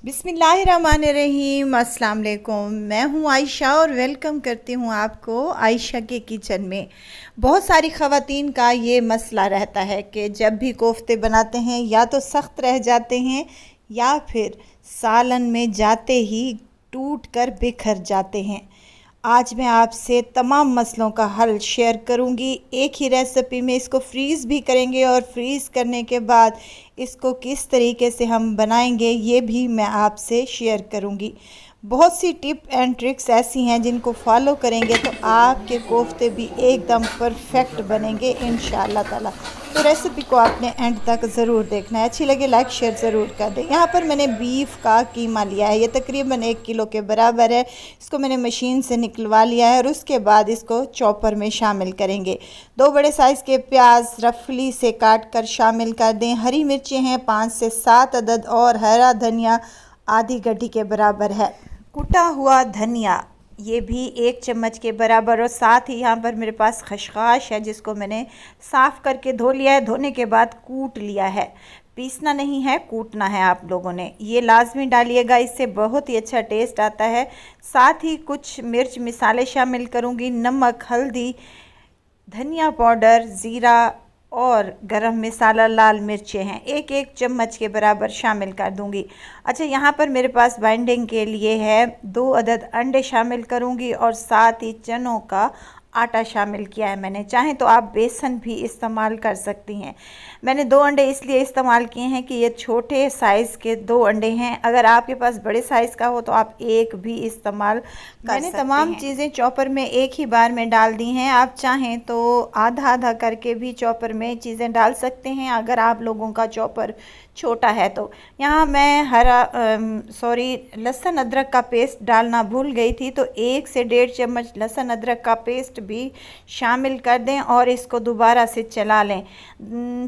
बिस्मिल्लाहिर्रहमानिर्रहीम। अस्सलाम वालेकुम। मैं हूं आयशा और वेलकम करती हूं आपको आयशा के किचन में। बहुत सारी ख़वातीन का ये मसला रहता है कि जब भी कोफ्ते बनाते हैं या तो सख्त रह जाते हैं या फिर सालन में जाते ही टूट कर बिखर जाते हैं। आज मैं आपसे तमाम मसलों का हल शेयर करूंगी। एक ही रेसिपी में इसको फ्रीज़ भी करेंगे और फ्रीज़ करने के बाद इसको किस तरीके से हम बनाएंगे ये भी मैं आपसे शेयर करूंगी। बहुत सी टिप एंड ट्रिक्स ऐसी हैं जिनको फॉलो करेंगे तो आपके कोफ्ते भी एकदम परफेक्ट बनेंगे इंशाअल्लाह ताला। तो रेसिपी को आपने एंड तक ज़रूर देखना है। अच्छी लगे लाइक शेयर ज़रूर कर दें। यहाँ पर मैंने बीफ का कीमा लिया है, ये तकरीबन 1 किलो के बराबर है। इसको मैंने मशीन से निकलवा लिया है और उसके बाद इसको चॉपर में शामिल करेंगे। 2 बड़े साइज़ के प्याज रफली से काट कर शामिल कर दें। हरी मिर्चें हैं 5 से 7 अदद और हरा धनिया आधी गड्डी के बराबर है। कुटा हुआ धनिया ये भी 1 चम्मच के बराबर और साथ ही यहाँ पर मेरे पास खसखस है जिसको मैंने साफ़ करके धो लिया है। धोने के बाद कूट लिया है, पीसना नहीं है, कूटना है आप लोगों ने। ये लाजमी डालिएगा, इससे बहुत ही अच्छा टेस्ट आता है। साथ ही कुछ मिर्च मसाले शामिल करूँगी, नमक, हल्दी, धनिया पाउडर, ज़ीरा और गरम मसाला, लाल मिर्चें हैं 1-1 चम्मच के बराबर शामिल कर दूंगी। अच्छा, यहाँ पर मेरे पास बाइंडिंग के लिए है 2 अदद अंडे शामिल करूंगी और साथ ही चनों का आटा शामिल किया है मैंने। चाहें तो आप बेसन भी इस्तेमाल कर सकती हैं। मैंने 2 अंडे इसलिए इस्तेमाल किए हैं कि ये छोटे साइज़ के 2 अंडे हैं। अगर आपके पास बड़े साइज़ का हो तो आप 1 भी इस्तेमाल कर सकते हैं। मैंने तमाम चीज़ें चॉपर में एक ही बार में डाल दी हैं। आप चाहें तो आधा आधा करके भी चॉपर में चीज़ें डाल सकते हैं अगर आप लोगों का चॉपर छोटा है तो। यहाँ मैं लहसुन अदरक का पेस्ट डालना भूल गई थी, तो 1 से 1.5 चम्मच लहसुन अदरक का पेस्ट भी शामिल कर दें और इसको दोबारा से चला लें।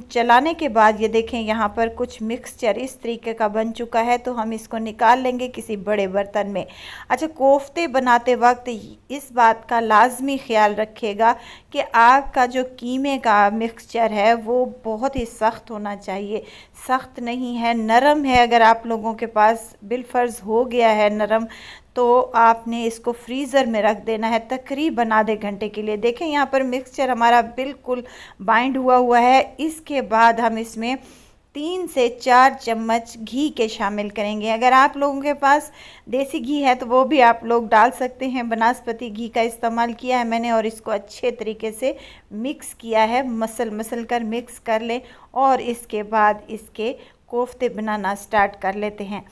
चलाने के बाद ये देखें यहाँ पर कुछ मिक्सचर इस तरीके का बन चुका है, तो हम इसको निकाल लेंगे किसी बड़े बर्तन में। अच्छा, कोफ्ते बनाते वक्त इस बात का लाजमी ख्याल रखिएगा कि आपका जो कीमे का मिक्सचर है वो बहुत ही सख्त होना चाहिए। सख्त नहीं है, नरम है। अगर आप लोगों के पास बिलफर्ज हो गया है नरम तो आपने इसको फ्रीज़र में रख देना है तकरीबन आधे घंटे के लिए। देखें यहाँ पर मिक्सचर हमारा बिल्कुल बाइंड हुआ है। इसके बाद हम इसमें 3 से 4 चम्मच घी के शामिल करेंगे। अगर आप लोगों के पास देसी घी है तो वो भी आप लोग डाल सकते हैं। बनास्पति घी का इस्तेमाल किया है मैंने और इसको अच्छे तरीके से मिक्स किया है। मसल कर मिक्स कर लें और इसके बाद इसके कोफ्ते बनाना स्टार्ट कर लेते हैं।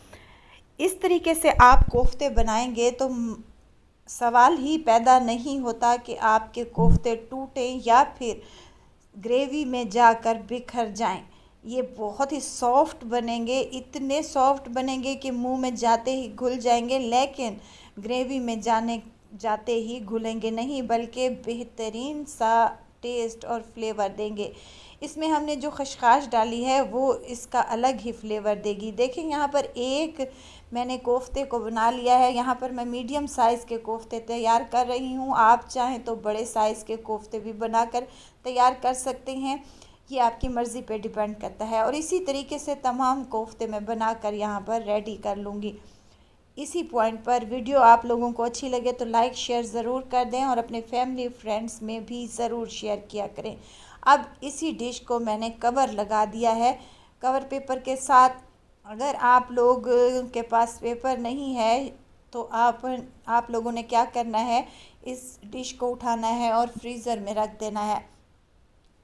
इस तरीके से आप कोफ्ते बनाएंगे तो सवाल ही पैदा नहीं होता कि आपके कोफ्ते टूटें या फिर ग्रेवी में जाकर बिखर जाएं। ये बहुत ही सॉफ्ट बनेंगे, इतने सॉफ्ट बनेंगे कि मुंह में जाते ही घुल जाएंगे, लेकिन ग्रेवी में जाते ही घुलेंगे नहीं, बल्कि बेहतरीन सा टेस्ट और फ्लेवर देंगे। इसमें हमने जो खसखस डाली है वो इसका अलग ही फ्लेवर देगी। देखिए यहाँ पर एक मैंने कोफ्ते को बना लिया है। यहाँ पर मैं मीडियम साइज़ के कोफ्ते तैयार कर रही हूँ। आप चाहें तो बड़े साइज़ के कोफ्ते भी बनाकर तैयार कर सकते हैं, ये आपकी मर्ज़ी पे डिपेंड करता है। और इसी तरीके से तमाम कोफ्ते मैं बनाकर यहाँ पर रेडी कर लूँगी। इसी पॉइंट पर वीडियो आप लोगों को अच्छी लगे तो लाइक शेयर ज़रूर कर दें और अपने फैमिली फ्रेंड्स में भी ज़रूर शेयर किया करें। अब इसी डिश को मैंने कवर लगा दिया है कवर पेपर के साथ। अगर आप लोग के पास पेपर नहीं है तो आप लोगों ने क्या करना है, इस डिश को उठाना है और फ्रीज़र में रख देना है।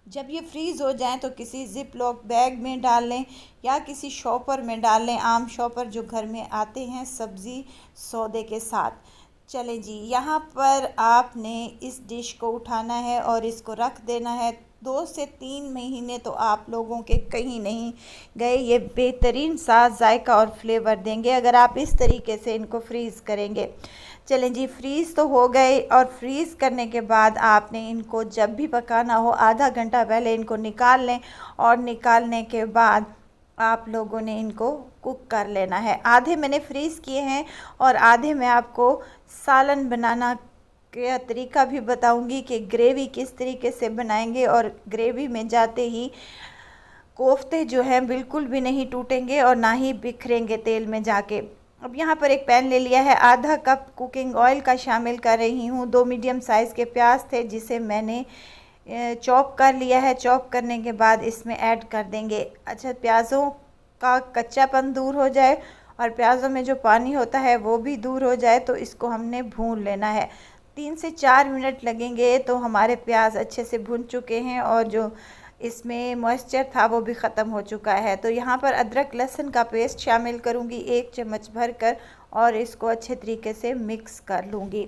जब ये फ्रीज़ हो जाए तो किसी ज़िप लॉक बैग में डाल लें या किसी शॉपर में डाल लें, आम शॉपर जो घर में आते हैं सब्ज़ी सौदे के साथ। चलें जी, यहाँ पर आपने इस डिश को उठाना है और इसको रख देना है। 2 से 3 महीने तो आप लोगों के कहीं नहीं गए। ये बेहतरीन सा जायका और फ्लेवर देंगे अगर आप इस तरीके से इनको फ्रीज़ करेंगे। चलें जी, फ्रीज़ तो हो गए और फ्रीज़ करने के बाद आपने इनको जब भी पकाना हो आधा घंटा पहले इनको निकाल लें और निकालने के बाद आप लोगों ने इनको कुक कर लेना है। आधे मैंने फ्रीज़ किए हैं और आधे मैं आपको सालन बनाना का तरीका भी बताऊंगी कि ग्रेवी किस तरीके से बनाएंगे और ग्रेवी में जाते ही कोफ्ते जो हैं बिल्कुल भी नहीं टूटेंगे और ना ही बिखरेंगे तेल में जाके। अब यहाँ पर एक पैन ले लिया है, आधा कप कुकिंग ऑयल का शामिल कर रही हूँ। 2 मीडियम साइज़ के प्याज थे जिसे मैंने चॉप कर लिया है। चॉप करने के बाद इसमें ऐड कर देंगे। अच्छा, प्याज़ों का कच्चापन दूर हो जाए और प्याज़ों में जो पानी होता है वो भी दूर हो जाए तो इसको हमने भून लेना है। 3 से 4 मिनट लगेंगे तो हमारे प्याज अच्छे से भुन चुके हैं और जो इसमें मॉइस्चर था वो भी ख़त्म हो चुका है। तो यहाँ पर अदरक लहसुन का पेस्ट शामिल करूँगी 1 चम्मच भरकर और इसको अच्छे तरीके से मिक्स कर लूँगी।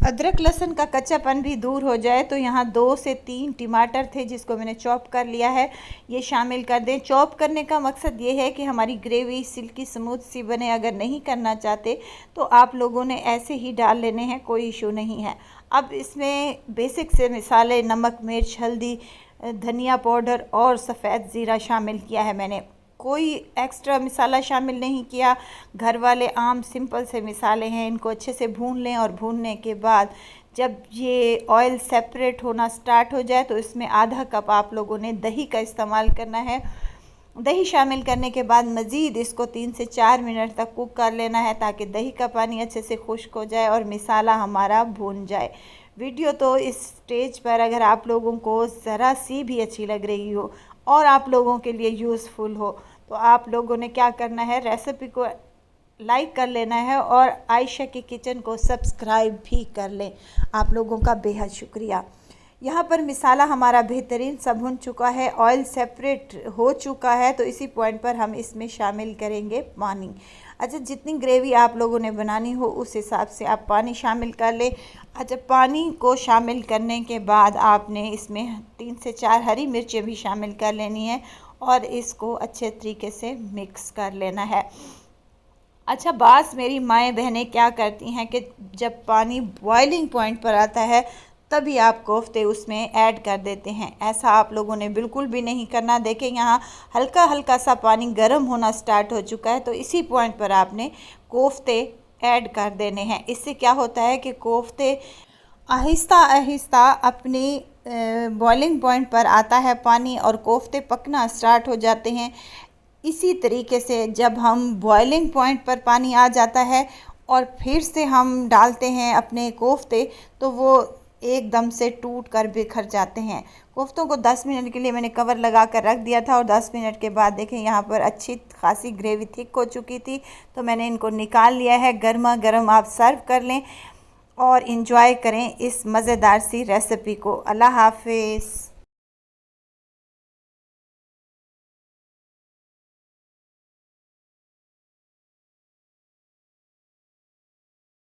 अदरक लहसुन का कच्चापन भी दूर हो जाए तो यहाँ 2 से 3 टमाटर थे जिसको मैंने चॉप कर लिया है, ये शामिल कर दें। चॉप करने का मकसद ये है कि हमारी ग्रेवी सिल्की स्मूथ सी बने। अगर नहीं करना चाहते तो आप लोगों ने ऐसे ही डाल लेने हैं, कोई इशू नहीं है। अब इसमें बेसिक से मसाले नमक, मिर्च, हल्दी, धनिया पाउडर और सफ़ेद ज़ीरा शामिल किया है मैंने। कोई एक्स्ट्रा मसाला शामिल नहीं किया, घर वाले आम सिंपल से मसाले हैं। इनको अच्छे से भून लें और भूनने के बाद जब ये ऑयल सेपरेट होना स्टार्ट हो जाए तो इसमें आधा कप आप लोगों ने दही का इस्तेमाल करना है। दही शामिल करने के बाद मज़ीद इसको 3 से 4 मिनट तक कुक कर लेना है ताकि दही का पानी अच्छे से खुश्क हो जाए और मसाला हमारा भून जाए। वीडियो तो इस स्टेज पर अगर आप लोगों को ज़रा सी भी अच्छी लग रही हो और आप लोगों के लिए यूज़फुल हो तो आप लोगों ने क्या करना है, रेसिपी को लाइक कर लेना है और आयशा की किचन को सब्सक्राइब भी कर लें। आप लोगों का बेहद शुक्रिया। यहाँ पर मसाला हमारा बेहतरीन सा भुन चुका है, ऑयल सेपरेट हो चुका है तो इसी पॉइंट पर हम इसमें शामिल करेंगे पानी। अच्छा, जितनी ग्रेवी आप लोगों ने बनानी हो उस हिसाब से आप पानी शामिल कर लें। अच्छा, पानी को शामिल करने के बाद आपने इसमें 3 से 4 हरी मिर्चें भी शामिल कर लेनी है और इसको अच्छे तरीके से मिक्स कर लेना है। अच्छा, बास मेरी माएँ बहनें क्या करती हैं कि जब पानी बॉइलिंग पॉइंट पर आता है तभी आप कोफ्ते उसमें ऐड कर देते हैं। ऐसा आप लोगों ने बिल्कुल भी नहीं करना। देखें, यहाँ हल्का हल्का सा पानी गर्म होना स्टार्ट हो चुका है तो इसी पॉइंट पर आपने कोफ्ते ऐड कर देने हैं। इससे क्या होता है कि कोफ्ते आहिस्ता आहिस्ता अपनी बॉइलिंग पॉइंट पर आता है पानी और कोफ्ते पकना स्टार्ट हो जाते हैं। इसी तरीके से जब हम बॉइलिंग पॉइंट पर पानी आ जाता है और फिर से हम डालते हैं अपने कोफ्ते तो वो एकदम से टूट कर बिखर जाते हैं। कोफ्तों को 10 मिनट के लिए मैंने कवर लगा कर रख दिया था और 10 मिनट के बाद देखें यहाँ पर अच्छी खासी ग्रेवी थिक हो चुकी थी तो मैंने इनको निकाल लिया है। गर्मा गर्म आप सर्व कर लें और इंजॉय करें इस मज़ेदार सी रेसिपी को। अल्लाह हाफिज़।